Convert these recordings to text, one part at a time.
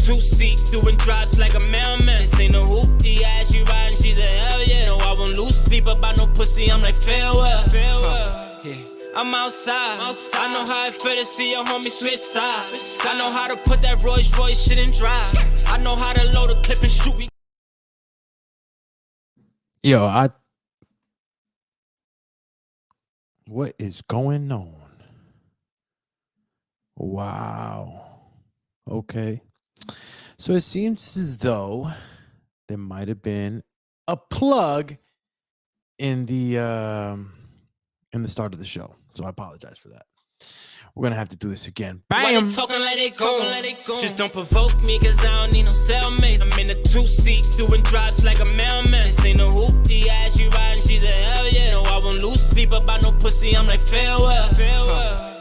two-seat, doing drops like a mailman. This ain't no hoopty, yeah, she riding, she's a hell yeah. No, I won't lose sleep about no pussy, I'm like farewell. Yeah. I'm outside. I know how it feel to see your homie switch sides. I know how to put that Rolls Royce shit in drive. I know how to load a clip and shoot. Yo, what is going on? Wow. Okay. So it seems as though there might have been a plug in the start of the show. So I apologize for that. We're gonna have to do this again. Bam! Why they talking like they go? Just don't provoke me, cause I don't need no cellmate. I'm in a two-seat, doing drops like a mailman. This ain't no hoopty, yeah, she riding, she's a hell yeah. No, I won't lose sleep about no pussy, I'm like farewell.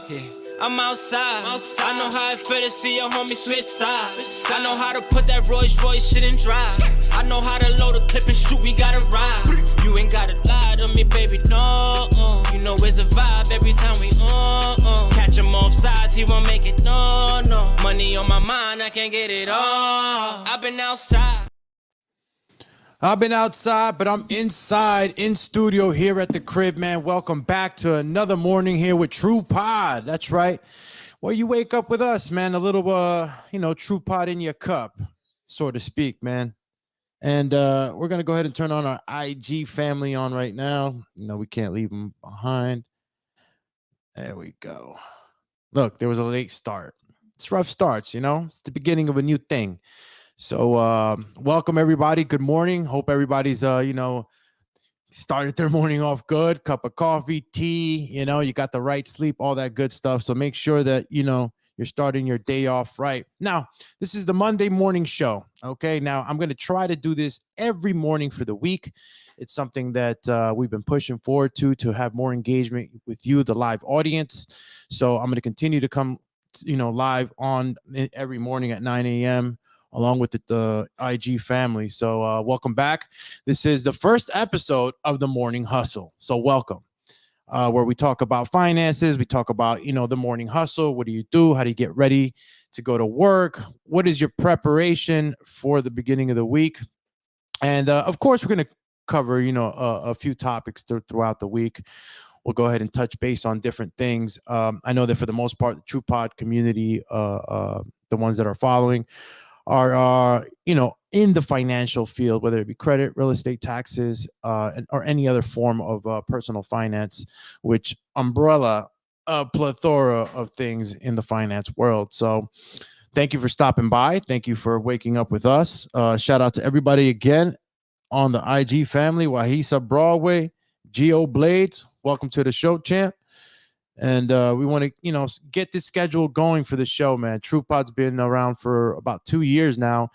Yeah. I'm outside. I know how it feel to see your homie switch sides. I know how to put that Rolls Royce shit in drive. I know how to load a clip and shoot, we gotta ride. You ain't gotta lie to me, baby, no. You know it's a vibe every time we catch him off sides, he won't make it, no. Money on my mind, I can't get it all. I've been outside, but I'm inside in studio here at the crib, man. Welcome back to another morning here with TruePod. That's right. Well, you wake up with us, man. A little, TruePod in your cup, so to speak, man. And we're going to go ahead and turn on our IG family on right now. We can't leave them behind. There we go. Look, there was a late start. It's rough starts, It's the beginning of a new thing. So welcome, everybody. Good morning. Hope everybody's, started their morning off good. Cup of coffee, tea, you got the right sleep, all that good stuff. So make sure that, you're starting your day off right. Now, this is the Monday morning show. Okay. Now, I'm going to try to do this every morning for the week. It's something that we've been pushing forward to have more engagement with you, the live audience. So I'm going to continue to come, live on every morning at 9 a.m. along with the IG family. So welcome back. This is the first episode of the Morning Hustle. So welcome. Where we talk about finances, we talk about, the morning hustle. What do you do? How do you get ready to go to work? What is your preparation for the beginning of the week? And of course, we're going to cover, a few topics throughout the week. We'll go ahead and touch base on different things. I know that for the most part, the TruePod community, the ones that are following, are in the financial field, whether it be credit, real estate, taxes, or any other form of personal finance, which umbrella a plethora of things in the finance world. So thank you for stopping by. Thank you for waking up with us. Shout out to everybody again on the IG family. Wahisa Broadway, Geo Blades, welcome to the show, champ. And we want to, get this schedule going for the show, man. TruePod's been around for about 2 years now.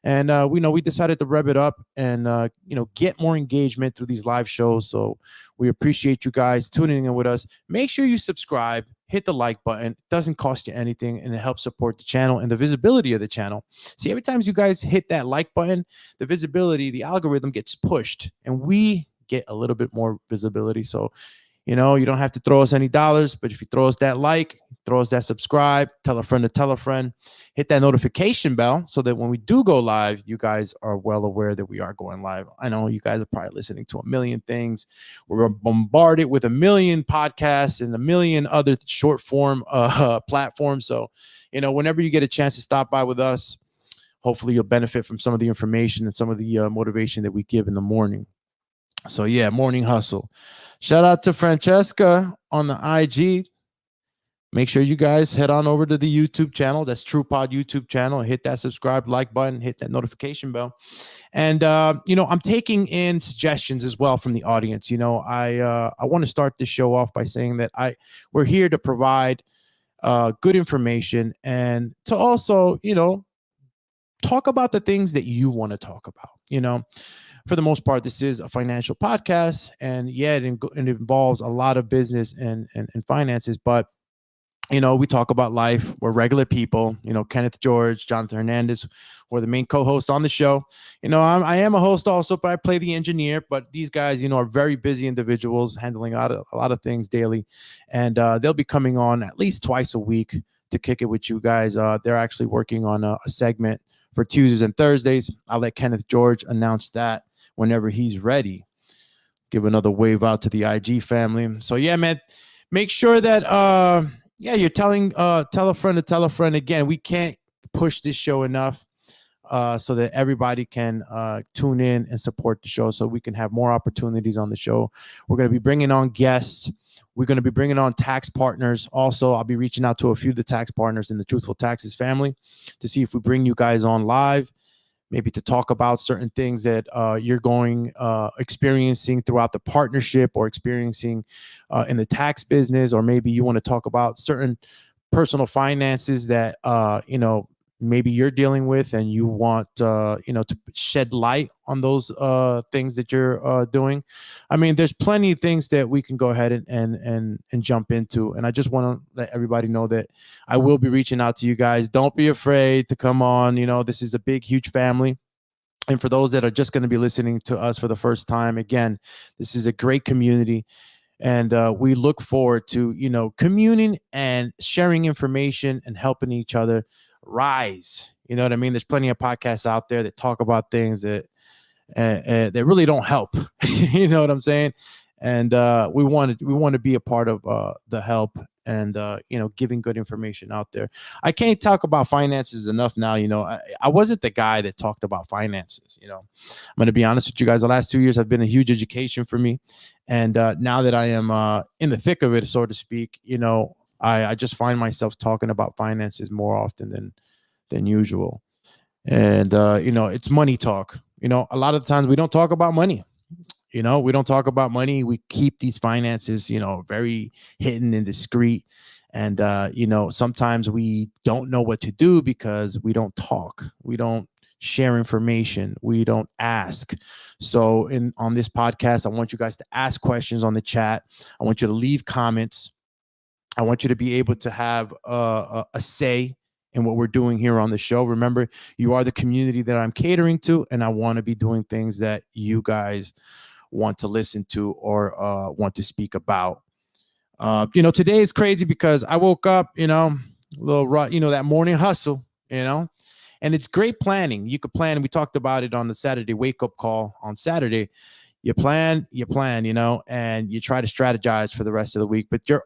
And we decided to rev it up and, get more engagement through these live shows. So we appreciate you guys tuning in with us. Make sure you subscribe, hit the like button. It doesn't cost you anything, and it helps support the channel and the visibility of the channel. See, every time you guys hit that like button, the visibility, the algorithm gets pushed, and we get a little bit more visibility. So, you don't have to throw us any dollars, but if you throw us that like, throw us that subscribe, tell a friend to tell a friend, hit that notification bell so that when we do go live, you guys are well aware that we are going live. I know you guys are probably listening to a million things. We're bombarded with a million podcasts and a million other short form platforms. So, whenever you get a chance to stop by with us, hopefully you'll benefit from some of the information and some of the motivation that we give in the morning. So yeah, morning hustle. Shout out to Francesca on the IG. Make sure you guys head on over to the YouTube channel. That's TruePod YouTube channel. Hit that subscribe, like button, hit that notification bell. And, I'm taking in suggestions as well from the audience. I want to start this show off by saying that we're here to provide good information and to also, talk about the things that you want to talk about, For the most part, this is a financial podcast, and it involves a lot of business and finances. But we talk about life. We're regular people. Kenneth George, Jonathan Hernandez, who are the main co-hosts on the show. I am a host also, but I play the engineer. But these guys, are very busy individuals handling a lot of things daily, and they'll be coming on at least twice a week to kick it with you guys. They're actually working on a segment for Tuesdays and Thursdays. I'll let Kenneth George announce that whenever he's ready. Give another wave out to the IG family. So yeah, man, make sure that you're telling tell a friend to tell a friend. Again, we can't push this show enough so that everybody can tune in and support the show, so we can have more opportunities on the show. We're going to be bringing on guests. We're going to be bringing on tax partners. Also, I'll be reaching out to a few of the tax partners in the Truthful Taxes family to see if we bring you guys on live, maybe to talk about certain things that you're experiencing throughout the partnership or experiencing in the tax business, or maybe you want to talk about certain personal finances that maybe you're dealing with, and you want to shed light on those things that you're doing. I mean, there's plenty of things that we can go ahead and jump into, and I just want to let everybody know that I will be reaching out to you guys. Don't be afraid to come on. This is a big, huge family. And for those that are just going to be listening to us for the first time, again, this is a great community. And we look forward to, communing and sharing information and helping each other rise. You know what I mean? There's plenty of podcasts out there that talk about things that really don't help. You know what I'm saying? And we want to be a part of the help and giving good information out there. I can't talk about finances enough now. I wasn't the guy that talked about finances. I'm going to be honest with you guys. The last 2 years have been a huge education for me. And now that I am in the thick of it, so to speak, I just find myself talking about finances more often than usual. And, it's money talk. A lot of the times we don't talk about money. We don't talk about money. We keep these finances, very hidden and discreet. And, sometimes we don't know what to do because we don't talk. We don't share information. We don't ask. So on this podcast, I want you guys to ask questions on the chat. I want you to leave comments. I want you to be able to have a say in what we're doing here on the show. Remember, you are the community that I'm catering to, and I want to be doing things that you guys want to listen to or want to speak about. Today is crazy because I woke up, a little, that morning hustle, and it's great planning. You could plan, and we talked about it on the Saturday wake-up call on Saturday. You plan, and you try to strategize for the rest of the week, but you're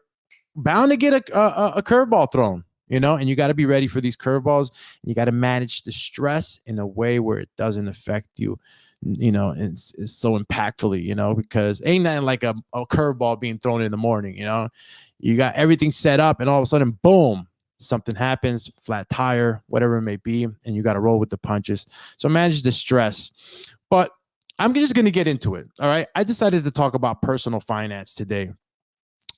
bound to get a curveball thrown, and you got to be ready for these curveballs. You got to manage the stress in a way where it doesn't affect you, it's so impactfully, because ain't nothing like a curveball being thrown in the morning. You got everything set up, and all of a sudden, boom, something happens, flat tire, whatever it may be, and you got to roll with the punches. So manage the stress. But I'm just going to get into it. All right. I decided to talk about personal finance today.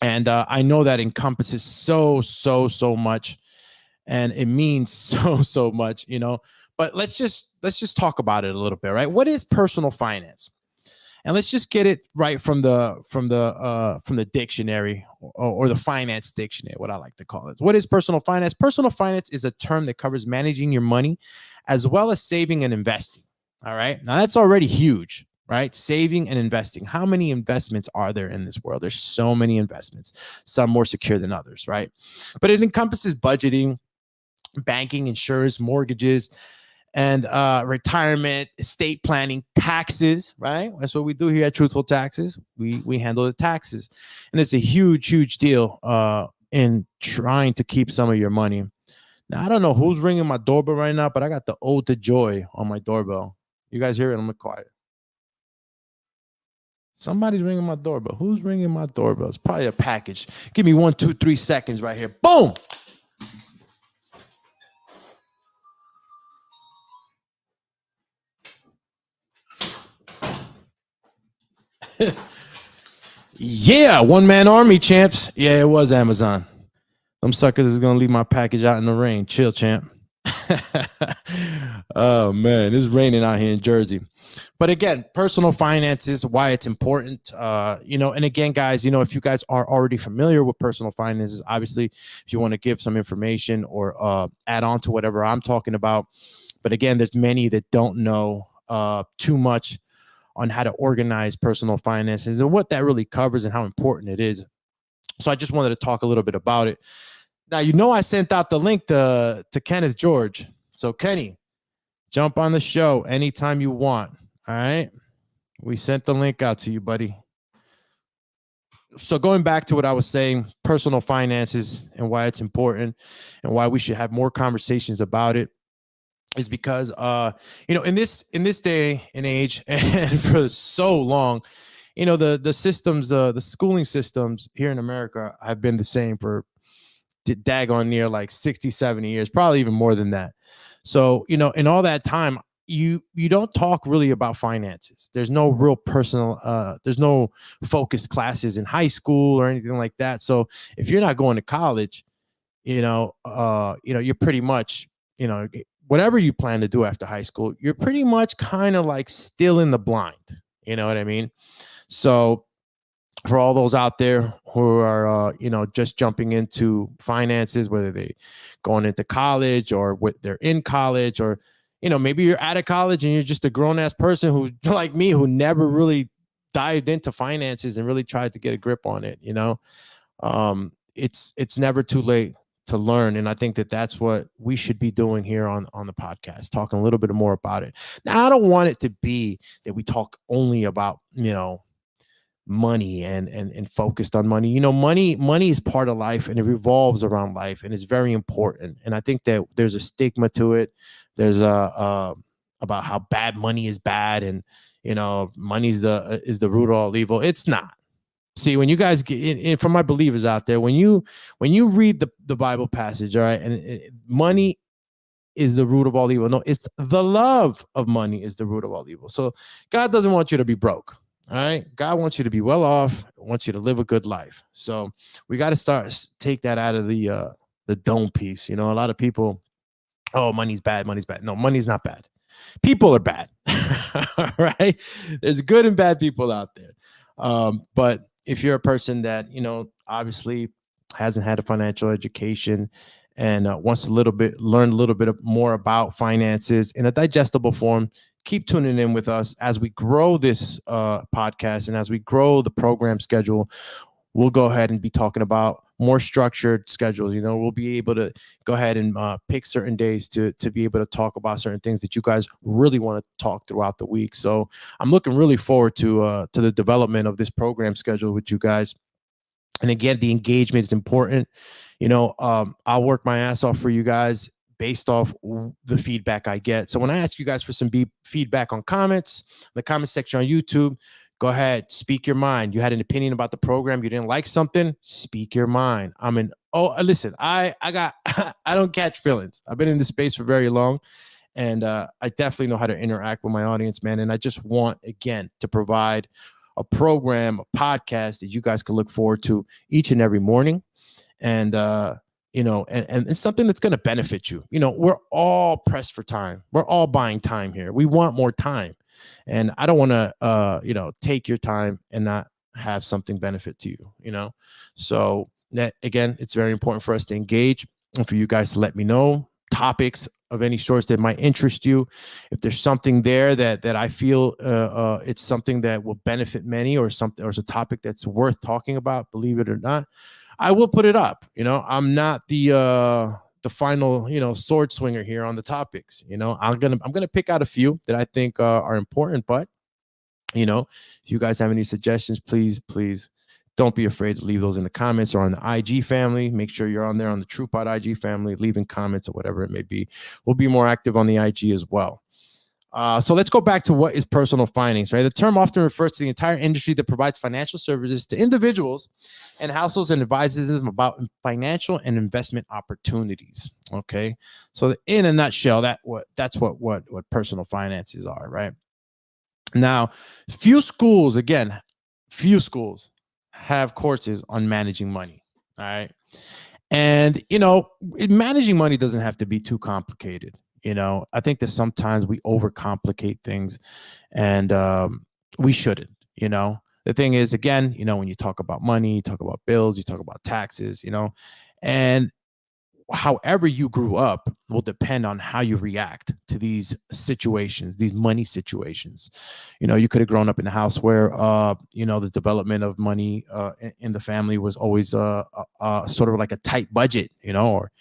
And I know that encompasses so much, and it means so much, but let's just talk about it a little bit, right? What is personal finance? And let's just get it right from the dictionary or the finance dictionary, what I like to call it. What is personal finance? Personal finance is a term that covers managing your money as well as saving and investing. All right. Now that's already huge, right? Saving and investing. How many investments are there in this world? There's so many investments, some more secure than others, right? But it encompasses budgeting, banking, insurance, mortgages, and retirement, estate planning, taxes, right? That's what we do here at Truthful Taxes. We handle the taxes. And it's a huge deal in trying to keep some of your money. Now, I don't know who's ringing my doorbell right now, but I got the ode to joy on my doorbell. You guys hear it? I'm quiet. Somebody's ringing my doorbell. Who's ringing my doorbell? It's probably a package. Give me 1, 2, 3 seconds right here. Boom! Yeah, one-man army, champs. Yeah, it was Amazon. Them suckers is going to leave my package out in the rain. Chill, champ. Oh, man, it's raining out here in Jersey. But again, personal finances, why it's important, and again, guys, if you guys are already familiar with personal finances, obviously, if you want to give some information or add on to whatever I'm talking about. But again, there's many that don't know too much on how to organize personal finances and what that really covers and how important it is. So I just wanted to talk a little bit about it. Now, you know, I sent out the link to Kenneth George. So Kenny, jump on the show anytime you want. All right. We sent the link out to you, buddy. So going back to what I was saying, personal finances and why it's important and why we should have more conversations about it is because you know, in this day and age, and for so long, you know, the systems, the schooling systems here in America have been the same for daggone near like 60, 70 years, probably even more than that. So, you know, in all that time, you don't talk really about finances. There's no real personal, there's no focused classes in high school or anything like that. So if you're not going to college, you know, you're pretty much, you know, whatever you plan to do after high school, you're pretty much kind of like still in the blind. You know what I mean? So for all those out there who are, you know, just jumping into finances, whether they going into college or they're in college, or, you know, maybe you're out of college and you're just a grown ass person who, like me, who never really dived into finances and really tried to get a grip on it. You know, it's never too late to learn. And I think that that's what we should be doing here on the podcast, talking a little bit more about it. Now, I don't want it to be that we talk only about, you know, money and focused on money. You know, money is part of life, and it revolves around life, and it's very important. And I think that there's a stigma to it. There's about how bad money is bad, and, you know, money is the root of all evil. It's not. See, when you guys get in, for my believers out there, when you read the Bible passage, all right, and money is the root of all evil. No, it's the love of money is the root of all evil. So God doesn't want you to be broke. All right. God wants you to be well off, wants you to live a good life. So we got to take that out of the dome piece. You know, a lot of people, oh, money's bad. Money's bad. No, money's not bad. People are bad. All right. There's good and bad people out there. But if you're a person that, you know, obviously hasn't had a financial education and wants to learn a little bit more about finances in a digestible form, keep tuning in with us as we grow this podcast, and as we grow the program schedule. We'll go ahead and be talking about more structured schedules. You know, we'll be able to go ahead and pick certain days to be able to talk about certain things that you guys really want to talk throughout the week. So I'm looking really forward to the development of this program schedule with you guys. And again, the engagement is important. You know, I'll work my ass off for you guys based off the feedback I get. So when I ask you guys for some feedback on comments, the comment section on YouTube, go ahead, speak your mind. You had an opinion about the program, you didn't like something, speak your mind. Listen, I don't catch feelings. I've been in this space for very long, and I definitely know how to interact with my audience, man. And I just want, again, to provide a program, a podcast that you guys can look forward to each and every morning. And, you know, and it's something that's going to benefit you. You know, we're all pressed for time. We're all buying time here. We want more time. And I don't want to, you know, take your time and not have something benefit to you, you know? So that, again, it's very important for us to engage and for you guys to let me know topics of any sorts that might interest you. If there's something there that I feel it's something that will benefit many, or something, or it's a topic that's worth talking about, believe it or not, I will put it up. You know, I'm not the final, you know, sword swinger here on the topics. You know, I'm gonna pick out a few that I think are important. But, you know, if you guys have any suggestions, please don't be afraid to leave those in the comments or on the IG family. Make sure you're on there on the TruePod IG family, leaving comments or whatever it may be. We'll be more active on the IG as well. So let's go back to what is personal finance, right? The term often refers to the entire industry that provides financial services to individuals and households and advises them about financial and investment opportunities. Okay. So in a nutshell, that's what personal finances are, right? Now, few schools have courses on managing money. All right. And, you know, managing money doesn't have to be too complicated. You know, I think that sometimes we overcomplicate things, and we shouldn't. You know, the thing is, again, you know, when you talk about money, you talk about bills, you talk about taxes, you know, and however you grew up will depend on how you react to these situations, these money situations. You could have grown up in a house where the development of money in the family was always sort of like a tight budget, or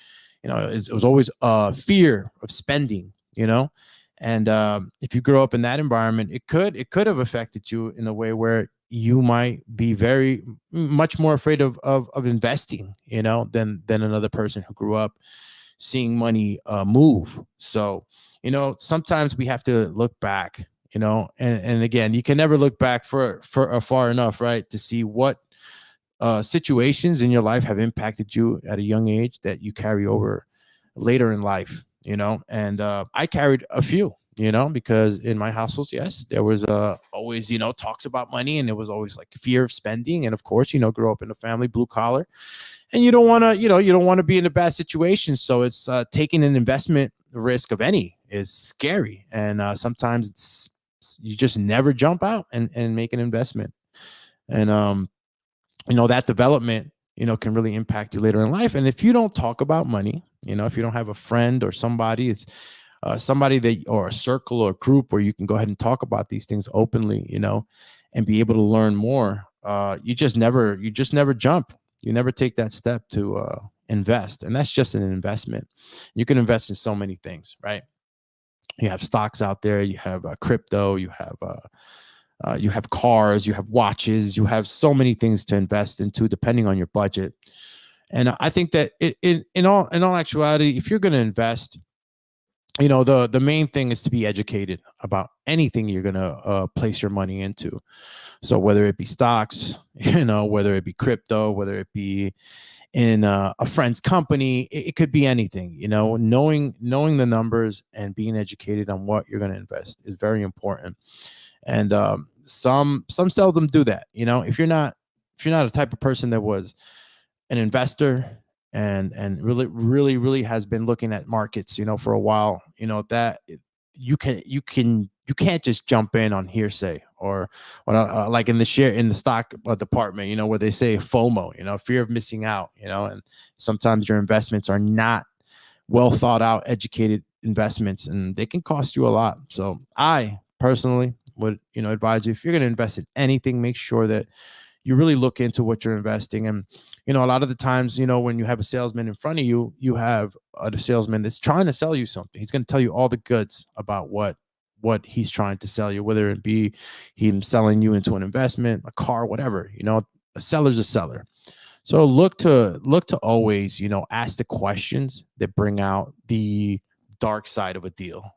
it was always fear of spending, and if you grow up in that environment, it could have affected you in a way where you might be very much more afraid of investing, than another person who grew up seeing money move. So, sometimes we have to look back, and again, you can never look back for far enough, right, to see what situations in your life have impacted you at a young age that you carry over later in life, and I carried a few, because in my households, yes, there was always, talks about money, and it was always like fear of spending. And of course, grow up in a family, blue collar, and you don't want to, you don't want to be in a bad situation. So it's taking an investment risk of any is scary. And sometimes you just never jump out and make an investment. And, that development, can really impact you later in life. And if you don't talk about money, if you don't have a friend or somebody, it's somebody that, or a circle or group where you can go ahead and talk about these things openly, and be able to learn more. You just never jump. You never take that step to invest. And that's just an investment. You can invest in so many things, right? You have stocks out there, you have crypto, you have cars, you have watches, you have so many things to invest into depending on your budget. And I think that in all actuality, if you're going to invest, the main thing is to be educated about anything you're going to place your money into. So whether it be stocks, whether it be crypto, whether it be in a friend's company, it could be anything. Knowing the numbers and being educated on what you're going to invest is very important. And some seldom do that. If you're not a type of person that was an investor and really has been looking at markets, for a while, that you can't just jump in on hearsay or like in the stock department, where they say FOMO, fear of missing out, and sometimes your investments are not well thought out, educated investments, and they can cost you a lot. So I personally would, advise you, if you're going to invest in anything, make sure that you really look into what you're investing. And, a lot of the times, when you have a salesman in front of you, you have a salesman that's trying to sell you something. He's going to tell you all the goods about what he's trying to sell you, whether it be him selling you into an investment, a car, whatever. A seller's a seller. So look to always, ask the questions that bring out the dark side of a deal,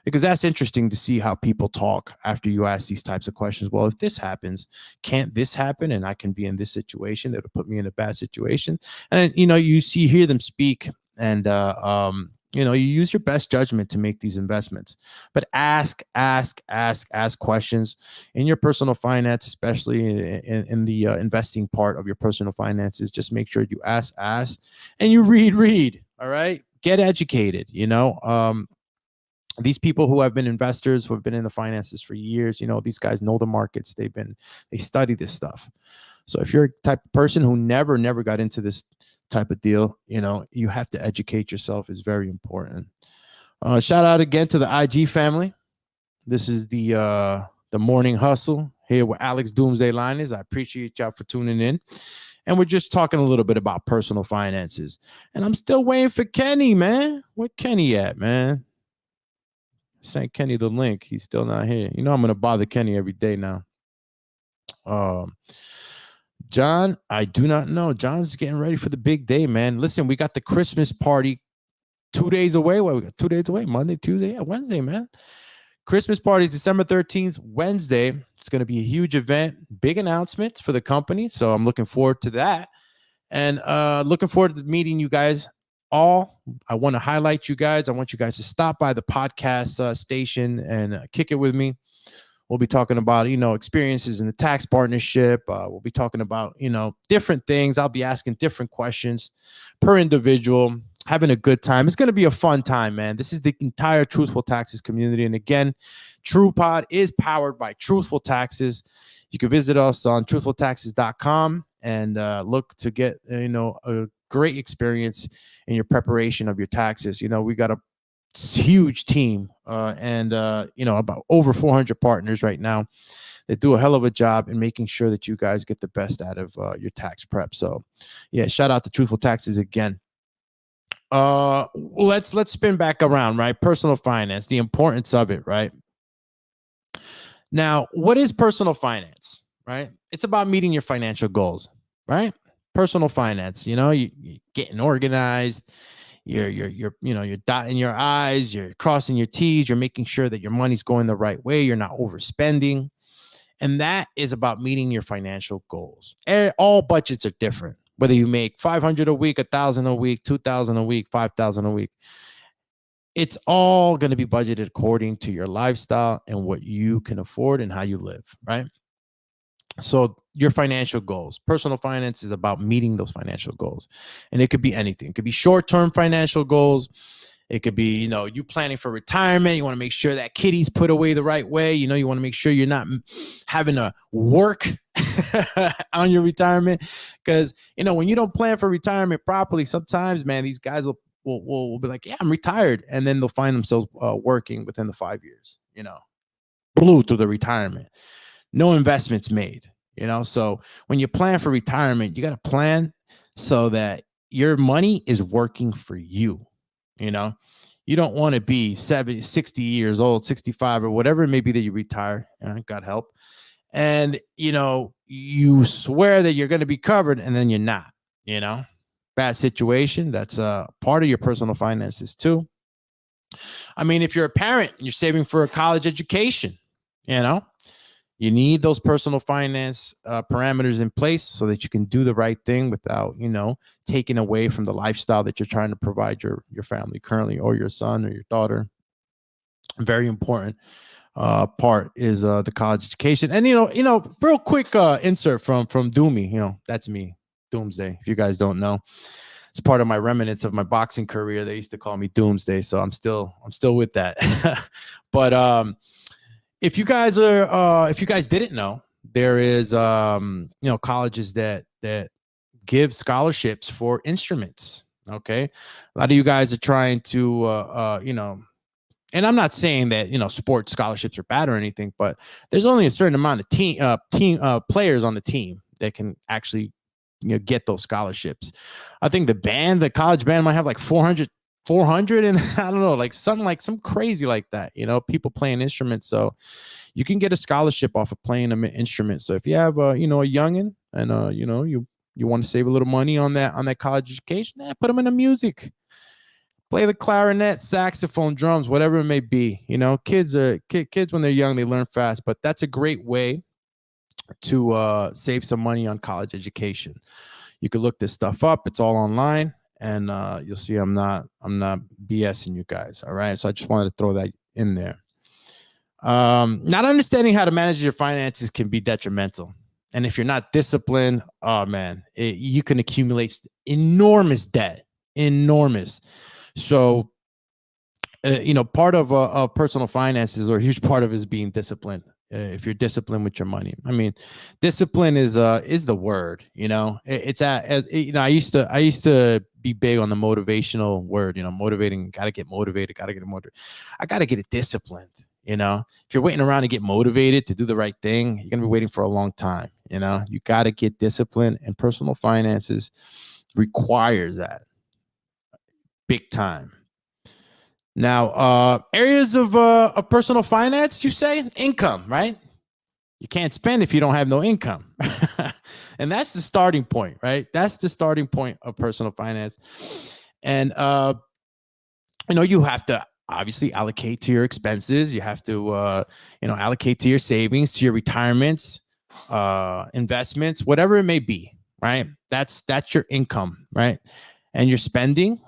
because that's interesting to see how people talk after you ask these types of questions. Well, if this happens, can't this happen? And I can be in this situation that'll put me in a bad situation. And you hear them speak, and you use your best judgment to make these investments. But ask questions in your personal finance, especially in the investing part of your personal finances. Just make sure you ask, and you read. All right. Get educated. These people who have been investors, who have been in the finances for years, these guys know the markets. They study this stuff. So if you're a type of person who never got into this type of deal, you have to educate yourself. Is very important. Shout out again to the IG family. This is the morning hustle here with Alex Doomsday Linus. I appreciate y'all for tuning in. And we're just talking a little bit about personal finances. And I'm still waiting for Kenny, man. Where Kenny at, man? Sent Kenny the link. He's still not here. I'm going to bother Kenny every day now. John, I do not know. John's getting ready for the big day, man. Listen, we got the Christmas party 2 days away. Well, we got 2 days away. Monday, Tuesday, Wednesday, man. Christmas party is December 13th, Wednesday. It's going to be a huge event, big announcements for the company. So I'm looking forward to that, and looking forward to meeting you guys all. I want to highlight you guys. I want you guys to stop by the podcast station and kick it with me. We'll be talking about, experiences in the tax partnership. We'll be talking about, different things. I'll be asking different questions per individual, having a good time. It's going to be a fun time, man. This is the entire Truthful Taxes community. And again, TruePod is powered by Truthful Taxes. You can visit us on truthfultaxes.com and look to get, a great experience in your preparation of your taxes. We got a huge team and about over 400 partners right now. They do a hell of a job in making sure that you guys get the best out of your tax prep. So yeah, shout out to Truthful Taxes again. Let's spin back around, right? Personal finance, the importance of it, right? Now, what is personal finance, right? It's about meeting your financial goals, right? Personal finance, you're getting organized, you're dotting your I's, you're crossing your T's, you're making sure that your money's going the right way, you're not overspending. And that is about meeting your financial goals. All budgets are different. Whether you make $500 a week, $1,000 a week, $2,000 a week, $5,000 a week, it's all going to be budgeted according to your lifestyle and what you can afford and how you live, right? So your financial goals, personal finance is about meeting those financial goals. And it could be anything. It could be short-term financial goals. It could be, you planning for retirement. You want to make sure that kitty's put away the right way. You want to make sure you're not having to work on your retirement. Because, when you don't plan for retirement properly, sometimes, man, these guys will be like, yeah, I'm retired. And then they'll find themselves working within the 5 years, blew through the retirement. No investments made, So when you plan for retirement, you got to plan so that your money is working for you. You don't want to be 70, 60 years old, 65 or whatever it may be that you retire, God help. And, you swear that you're going to be covered and then you're not, bad situation. That's part of your personal finances too. I mean, if you're a parent, you're saving for a college education, you need those personal finance parameters in place so that you can do the right thing without, taking away from the lifestyle that you're trying to provide your family currently, or your son or your daughter. Very important part is the college education. And, real quick insert from Doomy, that's me, Doomsday. If you guys don't know, it's part of my remnants of my boxing career. They used to call me Doomsday. So I'm still with that. But, if you guys didn't know, there is, colleges that give scholarships for instruments. Okay. A lot of you guys are trying to, and I'm not saying that, sports scholarships are bad or anything, but there's only a certain amount of team players on the team that can actually, get those scholarships. I think the college band might have like 400 and I don't know, like some crazy like that, people playing instruments. So you can get a scholarship off of playing an instrument. So if you have a youngin and you want to save a little money on that college education, put them into music, play the clarinet, saxophone, drums, whatever it may be. Kids when they're young, they learn fast, but that's a great way to save some money on college education. You can look this stuff up. It's all online. And you'll see I'm not BSing you guys. All right. So I just wanted to throw that in there. Not understanding how to manage your finances can be detrimental. And if you're not disciplined, oh man, you can accumulate enormous debt, enormous. So, part of personal finances, or a huge part of it, is being disciplined. If you're disciplined with your money, I mean, discipline is the word. I used to be big on the motivational word. Motivating. Got to get motivated. I got to get it disciplined. If you're waiting around to get motivated to do the right thing, you're gonna be waiting for a long time. You got to get disciplined, and personal finances requires that big time. Now, areas of personal finance, you say income, right? You can't spend if you don't have no income. And that's the starting point, right? That's the starting point of personal finance. And, you have to obviously allocate to your expenses. You have to, allocate to your savings, to your retirements, investments, whatever it may be, right? That's your income, right? And your spending,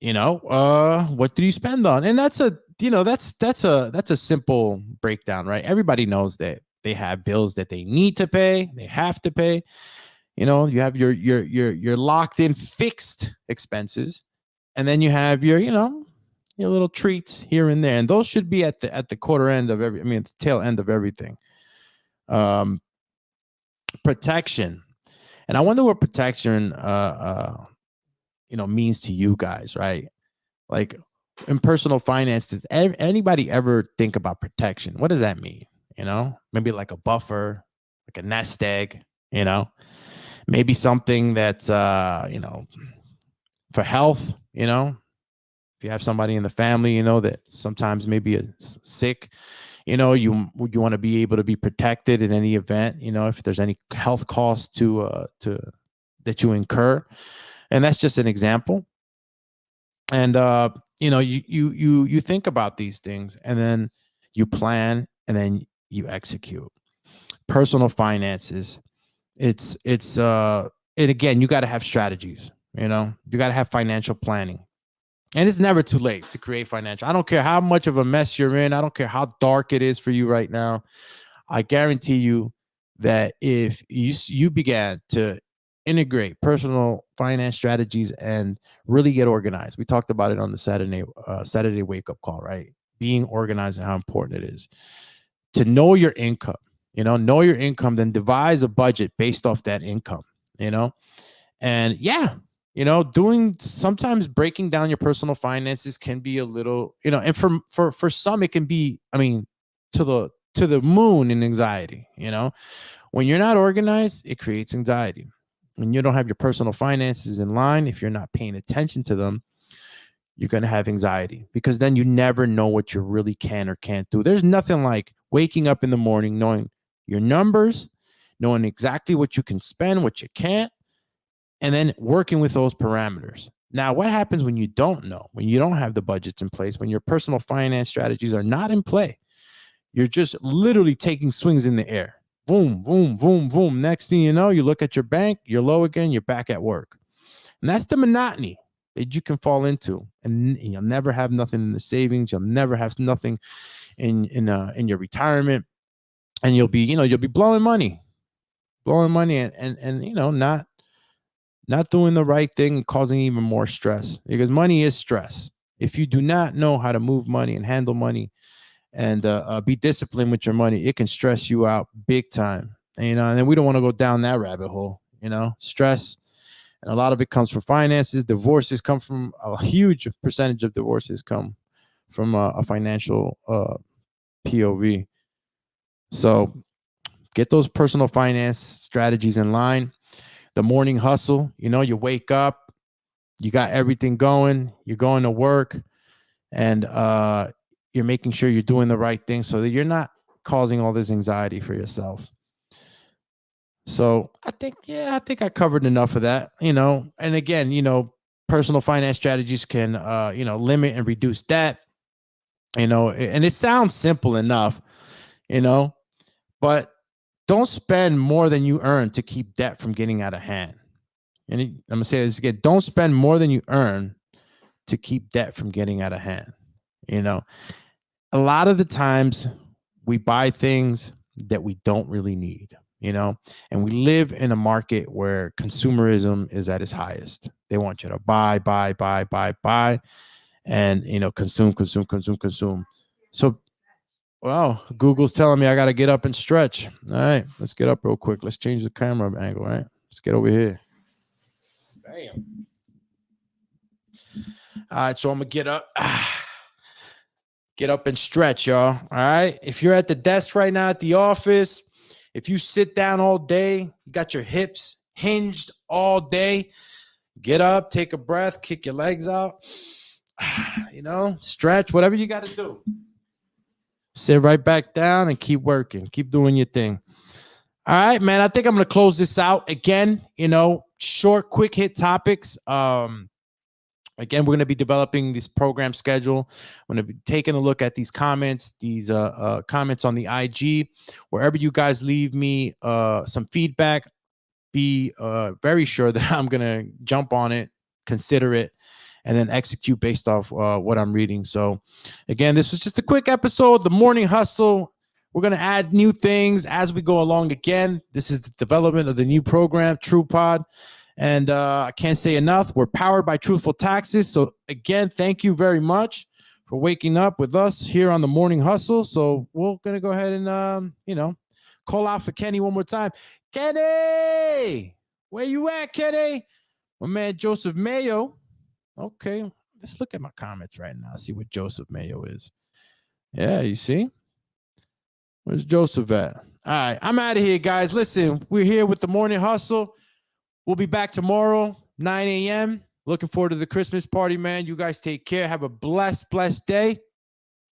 what do you spend on? And that's a simple breakdown, right? Everybody knows that they have bills that they need to pay, they have to pay. You have your locked in fixed expenses, and then you have your little treats here and there, and those should be at the quarter end of the tail end of everything. Protection, and I wonder what protection means to you guys, right? Like in personal finance, does anybody ever think about protection? What does that mean? Maybe like a buffer, like a nest egg, maybe something that's, for health, if you have somebody in the family, that sometimes maybe is sick, you want to be able to be protected in any event, if there's any health costs to that you incur. And that's just an example. And you think about these things, and then you plan, and then you execute. Personal finances, and again, you got to have strategies. You got to have financial planning. And it's never too late to create financial. I don't care how much of a mess you're in. I don't care how dark it is for you right now. I guarantee you that if you began to integrate personal finance strategies and really get organized. We talked about it on the Saturday wake up call, right? Being organized and how important it is to know your income, then devise a budget based off that income, and sometimes breaking down your personal finances can be a little, and for some, it can be, to the moon in anxiety. When you're not organized, it creates anxiety. When you don't have your personal finances in line, if you're not paying attention to them, you're going to have anxiety, because then you never know what you really can or can't do. There's nothing like waking up in the morning, knowing your numbers, knowing exactly what you can spend, what you can't, and then working with those parameters. Now, what happens when you don't know, when you don't have the budgets in place, when your personal finance strategies are not in play? You're just literally taking swings in the air. Boom, boom, boom, boom. Next thing you know, you look at your bank, you're low again, you're back at work. And that's the monotony that you can fall into. And you'll never have nothing in the savings. You'll never have nothing in your retirement. And you'll be blowing money and not doing the right thing and causing even more stress, because money is stress. If you do not know how to move money and handle money and be disciplined with your money, it can stress you out big time. And then we don't want to go down that rabbit hole, stress. And a lot of it comes from finances. Divorces come from, a huge percentage of divorces come from a financial POV. So get those personal finance strategies in line. The morning hustle, you wake up, you got everything going, you're going to work, and you're making sure you're doing the right thing so that you're not causing all this anxiety for yourself. So I think I covered enough of that, and again, personal finance strategies can, limit and reduce debt, and it sounds simple enough, but don't spend more than you earn to keep debt from getting out of hand. And I'm going to say this again. Don't spend more than you earn to keep debt from getting out of hand. A lot of the times we buy things that we don't really need, and we live in a market where consumerism is at its highest. They want you to buy, and, consume. So, well, Google's telling me I got to get up and stretch. All right, let's get up real quick. Let's change the camera angle, right? Let's get over here. Bam. All right, so I'm going to get up. Get up and stretch, y'all. All right. If you're at the desk right now at the office, if you sit down all day, you got your hips hinged all day, get up, take a breath, kick your legs out, stretch, whatever you got to do. Sit right back down and keep working. Keep doing your thing. All right, man. I think I'm going to close this out again. Short, quick hit topics. Again, we're going to be developing this program schedule. I'm going to be taking a look at these comments, comments on the IG. Wherever you guys leave me some feedback, be very sure that I'm going to jump on it, consider it, and then execute based off what I'm reading. So again, this was just a quick episode, the morning hustle. We're going to add new things as we go along. Again, this is the development of the new program, TruePod. And I can't say enough. We're powered by Truthful Taxes. So again, thank you very much for waking up with us here on the morning hustle. So we're going to go ahead and, call out for Kenny one more time. Kenny, where you at, Kenny? My man, Joseph Mayo. Okay, let's look at my comments right now. See what Joseph Mayo is. Yeah, you see? Where's Joseph at? All right, I'm out of here, guys. Listen, we're here with the Morning Hustle. We'll be back tomorrow, 9 a.m. Looking forward to the Christmas party, man. You guys take care. Have a blessed day.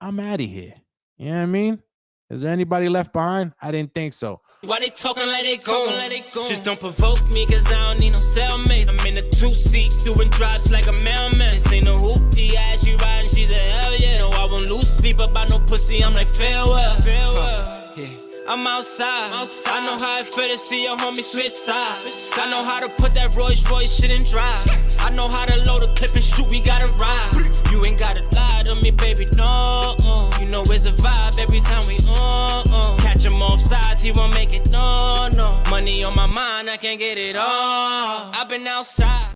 I'm out of here. You know what I mean? Is there anybody left behind? I didn't think so. Why they talking like they go? Just don't provoke me, cause I don't need no cellmate. I'm in a 2-seat, doing drops like a mailman. This ain't no hoopty ass, she riding, she's a hell yeah. No, I won't lose sleep about no pussy, I'm like farewell. Yeah. I'm outside. I know how it feel to see your homie switch sides. I know how to put that Rolls Royce shit in drive. I know how to load a clip and shoot, we gotta ride. You ain't gotta lie to me, baby, no. You know it's a vibe every time we catch him off sides, he won't make it, no. Money on my mind, I can't get it all. I've been outside.